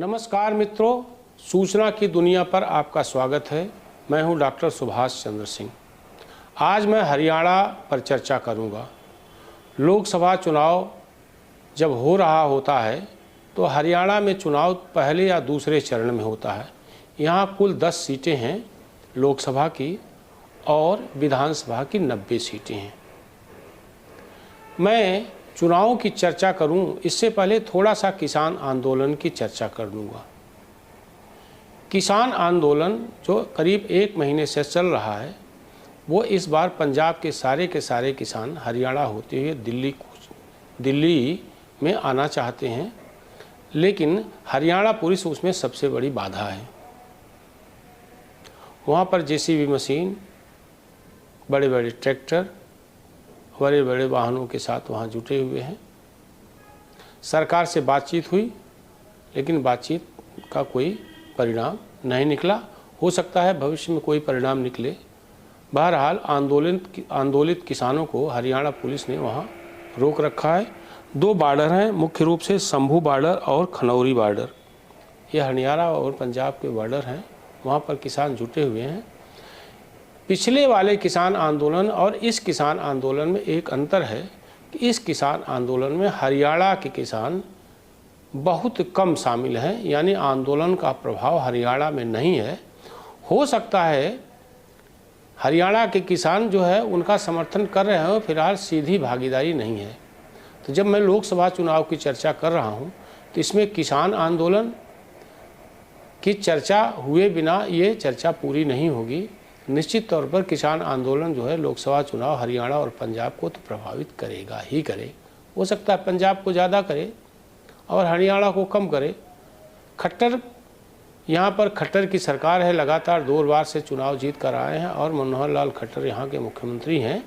नमस्कार मित्रों, सूचना की दुनिया पर आपका स्वागत है। मैं हूं डॉक्टर सुभाष चंद्र सिंह। आज मैं हरियाणा पर चर्चा करूंगा। लोकसभा चुनाव जब हो रहा होता है तो हरियाणा में चुनाव पहले या दूसरे चरण में होता है। यहां कुल 10 सीटें हैं लोकसभा की और विधानसभा की 90 सीटें हैं। मैं चुनावों की चर्चा करूं इससे पहले थोड़ा सा किसान आंदोलन की चर्चा कर लूँगा। किसान आंदोलन जो करीब 1 महीने से चल रहा है, वो इस बार पंजाब के सारे किसान हरियाणा होते हुए दिल्ली में आना चाहते हैं, लेकिन हरियाणा पुलिस उसमें सबसे बड़ी बाधा है। वहाँ पर जेसीबी मशीन, बड़े बड़े ट्रैक्टर, बड़े बड़े वाहनों के साथ वहाँ जुटे हुए हैं। सरकार से बातचीत हुई, लेकिन बातचीत का कोई परिणाम नहीं निकला। हो सकता है भविष्य में कोई परिणाम निकले। बहरहाल आंदोलित किसानों को हरियाणा पुलिस ने वहाँ रोक रखा है। 2 बॉर्डर हैं, मुख्य रूप से शंभू बॉर्डर और खनौरी बॉर्डर। ये हरियाणा और पंजाब के बॉर्डर हैं, वहाँ पर किसान जुटे हुए हैं। पिछले वाले किसान आंदोलन और इस किसान आंदोलन में एक अंतर है कि इस किसान आंदोलन में हरियाणा के किसान बहुत कम शामिल हैं, यानी आंदोलन का प्रभाव हरियाणा में नहीं है। हो सकता है हरियाणा के किसान जो है उनका समर्थन कर रहे हैं, फिलहाल सीधी भागीदारी नहीं है। तो जब मैं लोकसभा चुनाव की चर्चा कर रहा हूँ तो इसमें किसान आंदोलन की चर्चा हुए बिना ये चर्चा पूरी नहीं होगी। निश्चित तौर पर किसान आंदोलन जो है लोकसभा चुनाव हरियाणा और पंजाब को तो प्रभावित करेगा ही करे। हो सकता है पंजाब को ज़्यादा करे और हरियाणा को कम करे। यहाँ पर खट्टर की सरकार है, लगातार 2 बार से चुनाव जीत कर आए हैं और मनोहर लाल खट्टर यहाँ के मुख्यमंत्री हैं।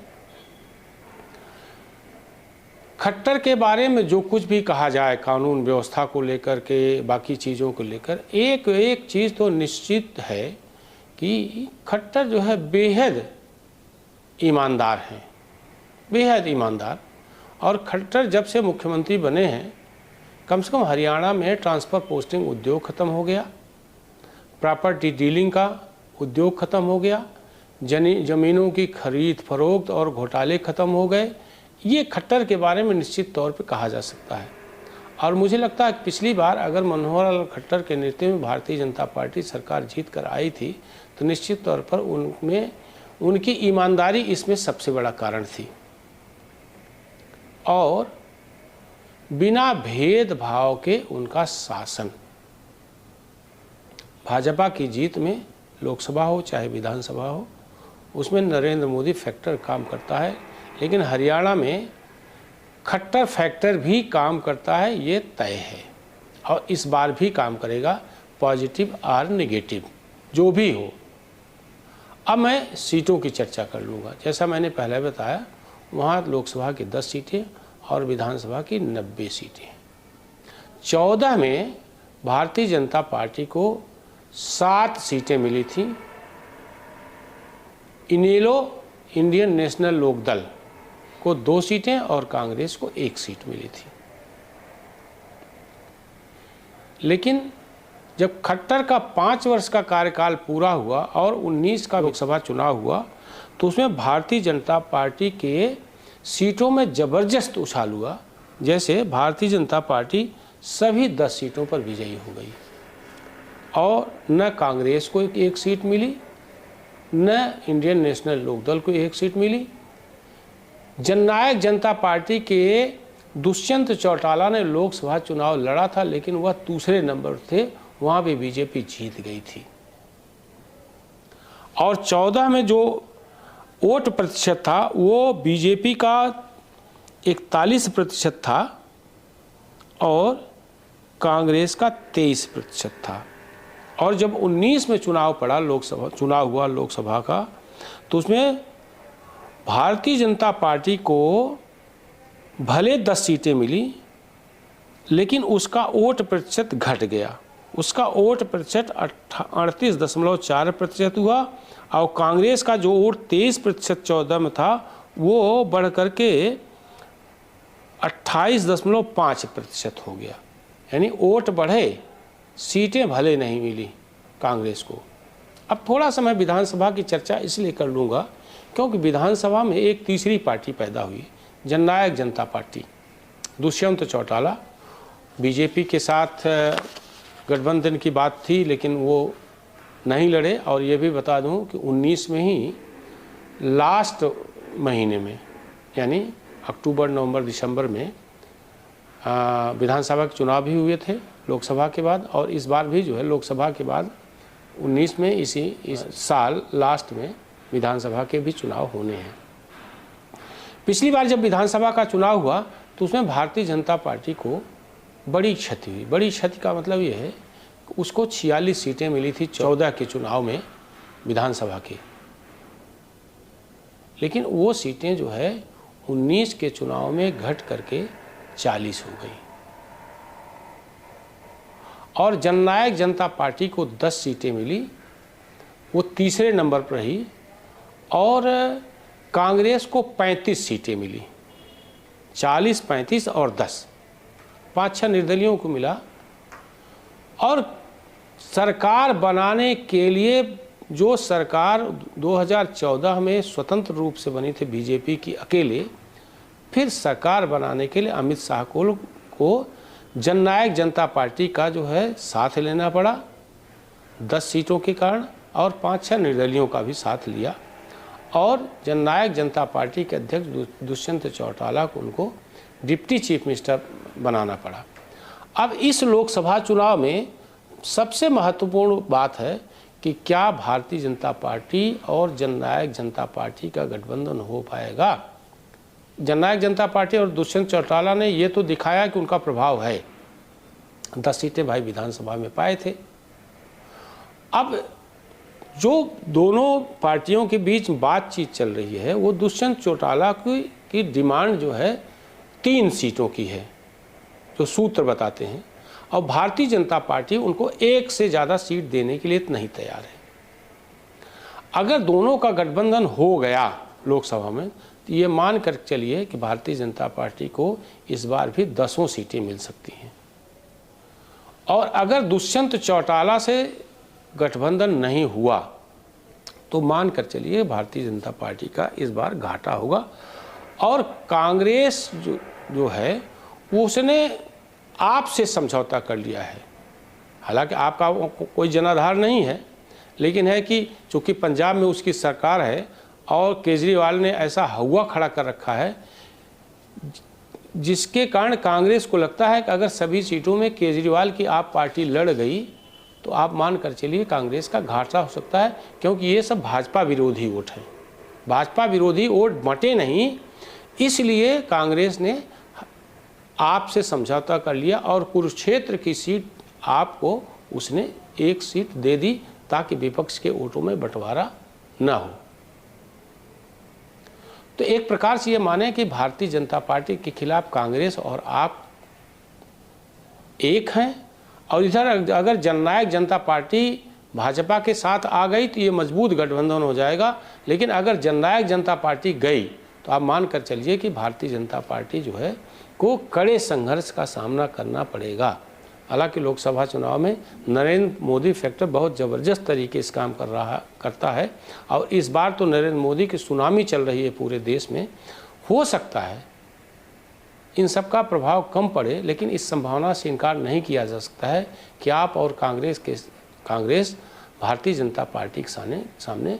खट्टर के बारे में जो कुछ भी कहा जाए, कानून व्यवस्था को लेकर के, बाकी चीज़ों को लेकर, एक चीज़ तो निश्चित है कि खट्टर जो है बेहद ईमानदार हैं, बेहद ईमानदार। और खट्टर जब से मुख्यमंत्री बने हैं, कम से कम हरियाणा में ट्रांसफ़र पोस्टिंग उद्योग ख़त्म हो गया, प्रॉपर्टी डीलिंग का उद्योग ख़त्म हो गया, ज़मीनों की खरीद फरोख्त और घोटाले ख़त्म हो गए। ये खट्टर के बारे में निश्चित तौर पे कहा जा सकता है। और मुझे लगता है कि पिछली बार अगर मनोहर लाल खट्टर के नेतृत्व में भारतीय जनता पार्टी सरकार जीत कर आई थी तो निश्चित तौर पर उनमें उनकी ईमानदारी इसमें सबसे बड़ा कारण थी। और बिना भेदभाव के उनका शासन, भाजपा की जीत में लोकसभा हो चाहे विधानसभा हो, उसमें नरेंद्र मोदी फैक्टर काम करता है, लेकिन हरियाणा में खट्टर फैक्टर भी काम करता है, ये तय है। और इस बार भी काम करेगा, पॉजिटिव और नेगेटिव जो भी हो। अब मैं सीटों की चर्चा कर लूँगा। जैसा मैंने पहले बताया, वहाँ लोकसभा की 10 सीटें और विधानसभा की 90 सीटें। 14 में भारतीय जनता पार्टी को 7 सीटें मिली थी। इनेलो इंडियन नेशनल लोकदल को 2 सीटें और कांग्रेस को 1 सीट मिली थी। लेकिन जब खट्टर का 5 वर्ष का कार्यकाल पूरा हुआ और 19 का लोकसभा चुनाव हुआ तो उसमें भारतीय जनता पार्टी के सीटों में ज़बरदस्त उछाल हुआ। जैसे भारतीय जनता पार्टी सभी 10 सीटों पर विजयी हो गई और न कांग्रेस को 1 सीट मिली, न इंडियन नेशनल लोकदल को 1 सीट मिली। जननायक जनता पार्टी के दुष्यंत चौटाला ने लोकसभा चुनाव लड़ा था, लेकिन वह दूसरे नंबर थे, वहाँ भी बीजेपी जीत गई थी। और 14 में जो वोट प्रतिशत था वो बीजेपी का 41% था और कांग्रेस का 23% था। और जब 19 में चुनाव पड़ा, चुनाव हुआ लोकसभा का, तो उसमें भारतीय जनता पार्टी को भले 10 सीटें मिली, लेकिन उसका वोट प्रतिशत घट गया। उसका वोट प्रतिशत 38.4% हुआ और कांग्रेस का जो वोट 23% 14 में था वो बढ़ करके 28.5% हो गया। यानी वोट बढ़े सीटें भले नहीं मिली कांग्रेस को। अब थोड़ा सा मैं विधानसभा की चर्चा इसलिए कर लूँगा क्योंकि विधानसभा में एक तीसरी पार्टी पैदा हुई, जननायक जनता पार्टी। दुष्यंत चौटाला, बीजेपी के साथ गठबंधन की बात थी लेकिन वो नहीं लड़े। और ये भी बता दूं कि 19 में ही लास्ट महीने में यानी अक्टूबर, नवंबर, दिसंबर में विधानसभा के चुनाव भी हुए थे लोकसभा के बाद, और इस बार भी जो है लोकसभा के बाद 19 में इस साल लास्ट में विधानसभा के भी चुनाव होने हैं। पिछली बार जब विधानसभा का चुनाव हुआ तो उसमें भारतीय जनता पार्टी को बड़ी क्षति हुई। बड़ी क्षति का मतलब ये है कि उसको 46 सीटें मिली थी 14 के चुनाव में विधानसभा की, लेकिन वो सीटें जो है 19 के चुनाव में घट करके 40 हो गई। और जननायक जनता पार्टी को 10 सीटें मिली, वो तीसरे नंबर पर रही। और कांग्रेस को 35 सीटें मिली, 40, 35 और 10, 5-6 निर्दलियों को मिला। और सरकार बनाने के लिए जो सरकार 2014 में स्वतंत्र रूप से बनी थी बीजेपी की अकेले, फिर सरकार बनाने के लिए अमित शाह को जननायक जनता पार्टी का जो है साथ लेना पड़ा 10 सीटों के कारण, और 5-6 निर्दलियों का भी साथ लिया। और जननायक जनता पार्टी के अध्यक्ष दुष्यंत चौटाला को उनको डिप्टी चीफ मिनिस्टर बनाना पड़ा। अब इस लोकसभा चुनाव में सबसे महत्वपूर्ण बात है कि क्या भारतीय जनता पार्टी और जननायक जनता पार्टी का गठबंधन हो पाएगा। जननायक जनता पार्टी और दुष्यंत चौटाला ने ये तो दिखाया कि उनका प्रभाव है, 10 सीटें भाई विधानसभा में पाए थे। अब जो दोनों पार्टियों के बीच बातचीत चल रही है वो दुष्यंत चौटाला की डिमांड जो है 3 सीटों की है, जो सूत्र बताते हैं, और भारतीय जनता पार्टी उनको 1 से ज़्यादा सीट देने के लिए नहीं तैयार है। अगर दोनों का गठबंधन हो गया लोकसभा में तो ये मान कर चलिए कि भारतीय जनता पार्टी को इस बार भी 10 सीटें मिल सकती हैं। और अगर दुष्यंत चौटाला से गठबंधन नहीं हुआ तो मान कर चलिए भारतीय जनता पार्टी का इस बार घाटा होगा। और कांग्रेस जो है वो उसने आपसे समझौता कर लिया है। हालांकि आपका कोई जनाधार नहीं है, लेकिन है कि चूँकि पंजाब में उसकी सरकार है और केजरीवाल ने ऐसा हवा खड़ा कर रखा है जिसके कारण कांग्रेस को लगता है कि अगर सभी सीटों में केजरीवाल की आप पार्टी लड़ गई तो आप मान कर चलिए कांग्रेस का घाटा हो सकता है, क्योंकि ये सब भाजपा विरोधी वोट है। भाजपा विरोधी वोट बंटे नहीं, इसलिए कांग्रेस ने आपसे समझौता कर लिया और कुरुक्षेत्र की सीट आपको उसने 1 सीट दे दी ताकि विपक्ष के वोटों में बंटवारा न हो। तो एक प्रकार से ये माने कि भारतीय जनता पार्टी के खिलाफ कांग्रेस और आप एक हैं, और इधर अगर जननायक जनता पार्टी भाजपा के साथ आ गई तो ये मजबूत गठबंधन हो जाएगा। लेकिन अगर जननायक जनता पार्टी गई तो आप मान कर चलिए कि भारतीय जनता पार्टी जो है को कड़े संघर्ष का सामना करना पड़ेगा। हालांकि लोकसभा चुनाव में नरेंद्र मोदी फैक्टर बहुत ज़बरदस्त तरीके से काम करता है, और इस बार तो नरेंद्र मोदी की सुनामी चल रही है पूरे देश में। हो सकता है इन सब का प्रभाव कम पड़े, लेकिन इस संभावना से इनकार नहीं किया जा सकता है कि आप और कांग्रेस भारतीय जनता पार्टी के सामने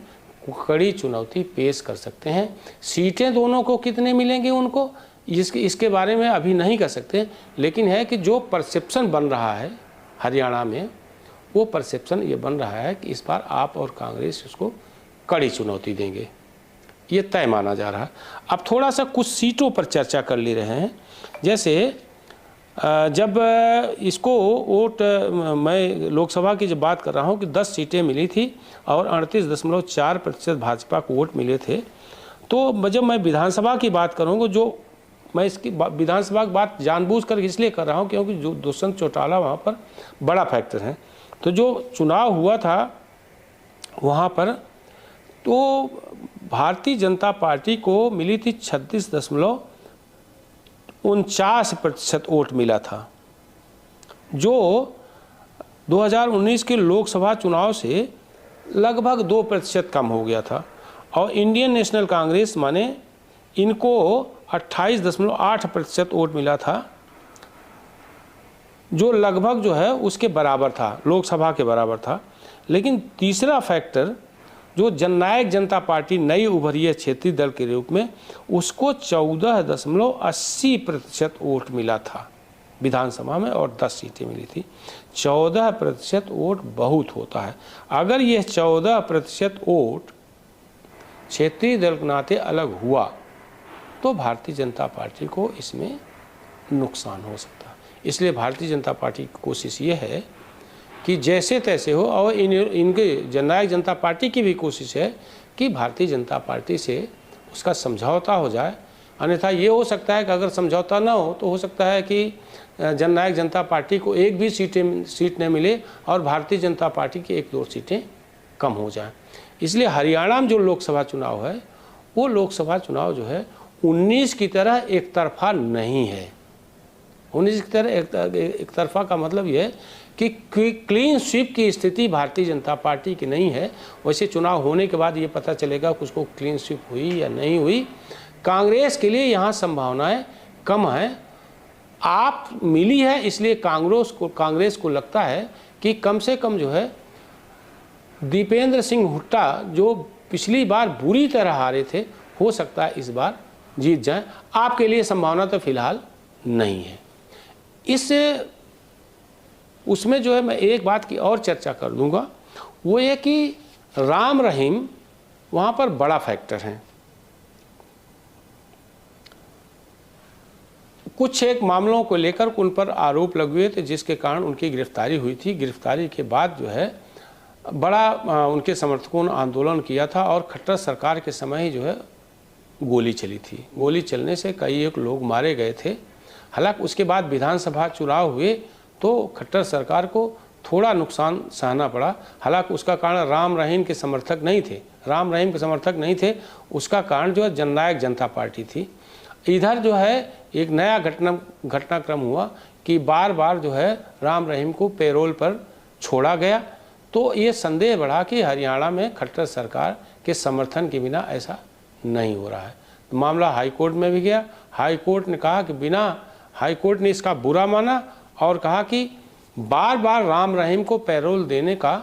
कड़ी चुनौती पेश कर सकते हैं। सीटें दोनों को कितने मिलेंगे उनको इसके बारे में अभी नहीं कह सकते, लेकिन है कि जो परसेप्शन बन रहा है हरियाणा में, वो परसेप्शन ये बन रहा है कि इस बार आप और कांग्रेस उसको कड़ी चुनौती देंगे, ये तय माना जा रहा है। अब थोड़ा सा कुछ सीटों पर चर्चा कर ले रहे हैं। जैसे जब इसको वोट मैं लोकसभा की जब बात कर रहा हूँ कि 10 सीटें मिली थी और 38.4% भाजपा को वोट मिले थे, तो जब मैं विधानसभा की बात करूँगा, जो मैं इसकी विधानसभा की बात जानबूझकर इसलिए कर रहा हूँ क्योंकि जो दुष्यंत चौटाला वहाँ पर बड़ा फैक्टर है। तो जो चुनाव हुआ था वहाँ पर तो भारतीय जनता पार्टी को मिली थी 36.49% वोट मिला था, जो 2019 के लोकसभा चुनाव से लगभग 2% कम हो गया था और इंडियन नेशनल कांग्रेस माने इनको 28.8% वोट मिला था, जो लगभग जो है उसके बराबर था, लोकसभा के बराबर था। लेकिन तीसरा फैक्टर जो जननायक जनता पार्टी नई उभरी है क्षेत्रीय दल के रूप में, उसको 14.80% वोट मिला था विधानसभा में और 10 सीटें मिली थी। 14% वोट बहुत होता है। अगर यह 14% वोट क्षेत्रीय दल के नाते अलग हुआ तो भारतीय जनता पार्टी को इसमें नुकसान हो सकता है। इसलिए भारतीय जनता पार्टी की कोशिश ये है कि जैसे तैसे हो, और इनके जननायक जनता पार्टी की भी कोशिश है कि भारतीय जनता पार्टी से उसका समझौता हो जाए। अन्यथा ये हो सकता है कि अगर समझौता ना हो तो हो सकता है कि जननायक जनता पार्टी को एक भी सीट न मिले और भारतीय जनता पार्टी की 1-2 सीटें कम हो जाएं। इसलिए हरियाणा में जो लोकसभा चुनाव है वो लोकसभा चुनाव जो है 19 की तरह एक तरफा नहीं है। 19 की तरह एक तरफा का मतलब ये है कि क्लीन स्वीप की स्थिति भारतीय जनता पार्टी की नहीं है। वैसे चुनाव होने के बाद ये पता चलेगा कि उसको क्लीन स्वीप हुई या नहीं हुई। कांग्रेस के लिए यहाँ संभावनाएं कम हैं। आप मिली है इसलिए कांग्रेस को लगता है कि कम से कम जो है दीपेंद्र सिंह हुड्डा जो पिछली बार बुरी तरह हारे थे, हो सकता है इस बार जीत जाएं। आपके लिए संभावना तो फिलहाल नहीं है। उसमें जो है मैं एक बात की और चर्चा कर दूंगा, वो ये कि राम रहीम वहाँ पर बड़ा फैक्टर हैं। कुछ एक मामलों को लेकर उन पर आरोप लगे हुए थे जिसके कारण उनकी गिरफ्तारी हुई थी। गिरफ्तारी के बाद जो है बड़ा उनके समर्थकों ने आंदोलन किया था और खट्टर सरकार के समय ही जो है गोली चली थी। गोली चलने से कई एक लोग मारे गए थे। हालांकि उसके बाद विधानसभा चुनाव हुए तो खट्टर सरकार को थोड़ा नुकसान सहना पड़ा। हालांकि उसका कारण राम रहीम के समर्थक नहीं थे, उसका कारण जो है जननायक जनता पार्टी थी। इधर जो है एक नया घटनाक्रम हुआ कि बार बार जो है राम रहीम को पैरोल पर छोड़ा गया, तो ये संदेह बढ़ा कि हरियाणा में खट्टर सरकार के समर्थन के बिना ऐसा नहीं हो रहा है। तो मामला हाईकोर्ट में भी गया। हाईकोर्ट ने कहा कि हाईकोर्ट ने इसका बुरा माना और कहा कि बार बार राम रहीम को पैरोल देने का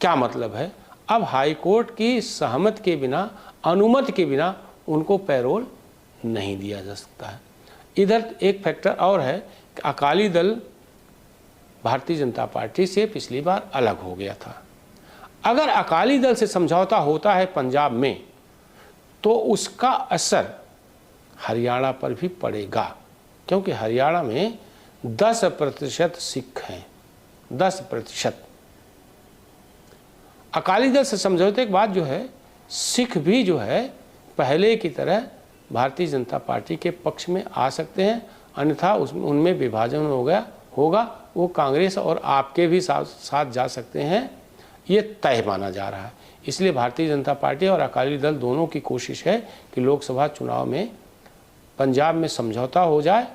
क्या मतलब है। अब हाईकोर्ट की सहमति के बिना, अनुमति के बिना उनको पैरोल नहीं दिया जा सकता है। इधर एक फैक्टर और है कि अकाली दल भारतीय जनता पार्टी से पिछली बार अलग हो गया था। अगर अकाली दल से समझौता होता है पंजाब में तो उसका असर हरियाणा पर भी पड़ेगा, क्योंकि हरियाणा में 10% सिख हैं। 10%। अकाली दल से समझौते के बाद जो है सिख भी जो है पहले की तरह भारतीय जनता पार्टी के पक्ष में आ सकते हैं, अन्यथा उनमें विभाजन होगा। वो कांग्रेस और आपके भी साथ जा सकते हैं, ये तय माना जा रहा है। इसलिए भारतीय जनता पार्टी और अकाली दल दोनों की कोशिश है कि लोकसभा चुनाव में पंजाब में समझौता हो जाए।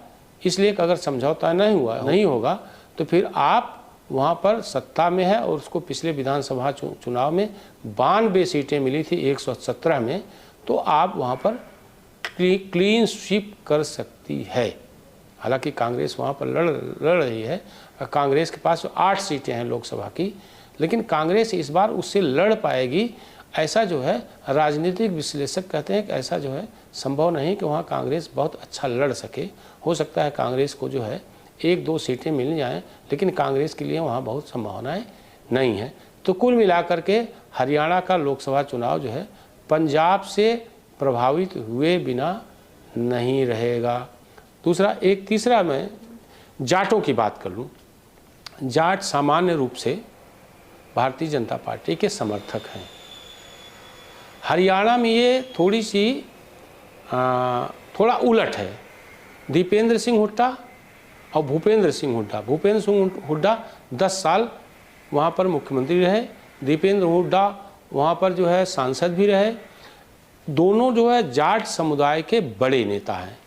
इसलिए कि अगर समझौता नहीं होगा तो फिर आप वहाँ पर सत्ता में है और उसको पिछले विधानसभा चुनाव में 92 सीटें मिली थी 117 में, तो आप वहाँ पर क्लीन स्वीप कर सकती है। हालांकि कांग्रेस वहाँ पर लड़ रही है। कांग्रेस के पास 8 सीटें हैं लोकसभा की, लेकिन कांग्रेस इस बार उससे लड़ पाएगी ऐसा जो है राजनीतिक विश्लेषक कहते हैं कि ऐसा जो है संभव नहीं कि वहाँ कांग्रेस बहुत अच्छा लड़ सके। हो सकता है कांग्रेस को जो है 1-2 सीटें मिल जाएं, लेकिन कांग्रेस के लिए वहाँ बहुत संभावनाएं नहीं है। तो कुल मिलाकर के हरियाणा का लोकसभा चुनाव जो है पंजाब से प्रभावित हुए बिना नहीं रहेगा। तीसरा मैं जाटों की बात कर लूँ। जाट सामान्य रूप से भारतीय जनता पार्टी के समर्थक हैं। हरियाणा में ये थोड़ा उलट है। दीपेंद्र सिंह हुड्डा और भूपेंद्र सिंह हुड्डा। भूपेंद्र सिंह हुड्डा 10 साल वहाँ पर मुख्यमंत्री रहे। दीपेंद्र हुड्डा वहाँ पर जो है सांसद भी रहे। दोनों जो है जाट समुदाय के बड़े नेता हैं।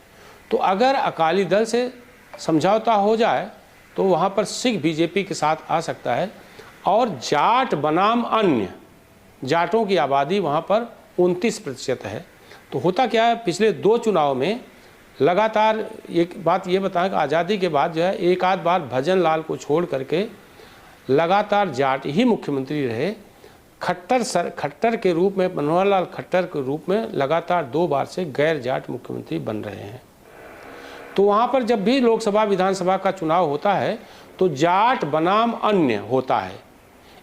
तो अगर अकाली दल से समझौता हो जाए तो वहाँ पर सिख बीजेपी के साथ आ सकता है। और जाट बनाम अन्य, जाटों की आबादी वहाँ पर 29% है। तो होता क्या है, पिछले 2 चुनाव में लगातार एक बात ये बताएं कि आज़ादी के बाद जो है एक आध बार भजन लाल को छोड़ करके लगातार जाट ही मुख्यमंत्री रहे। खट्टर के रूप में, मनोहर लाल खट्टर के रूप में लगातार 2 बार से गैर जाट मुख्यमंत्री बन रहे हैं। तो वहाँ पर जब भी लोकसभा विधानसभा का चुनाव होता है तो जाट बनाम अन्य होता है।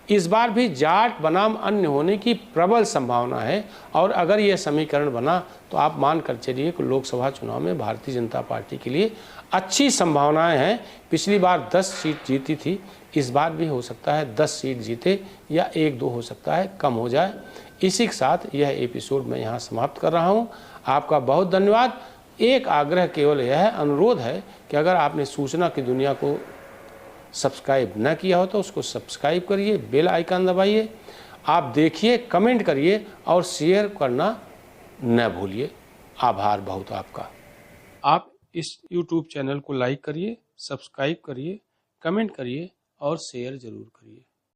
इस बार भी जाट बनाम अन्य होने की प्रबल संभावना है। और अगर यह समीकरण बना तो आप मान कर चलिए कि लोकसभा चुनाव में भारतीय जनता पार्टी के लिए अच्छी संभावनाएं हैं। पिछली बार 10 सीट जीती थी, इस बार भी हो सकता है 10 सीट जीते या 1-2 हो सकता है कम हो जाए। इसी के साथ यह एपिसोड मैं यहाँ समाप्त कर रहा हूँ। आपका बहुत धन्यवाद। एक आग्रह केवल यह है, अनुरोध है कि अगर आपने सूचना की दुनिया को सब्सक्राइब न किया हो तो उसको सब्सक्राइब करिए, बेल आइकन दबाइए, आप देखिए, कमेंट करिए और शेयर करना न भूलिए। आभार बहुत आपका। आप इस YouTube चैनल को लाइक करिए, सब्सक्राइब करिए, कमेंट करिए और शेयर जरूर करिए।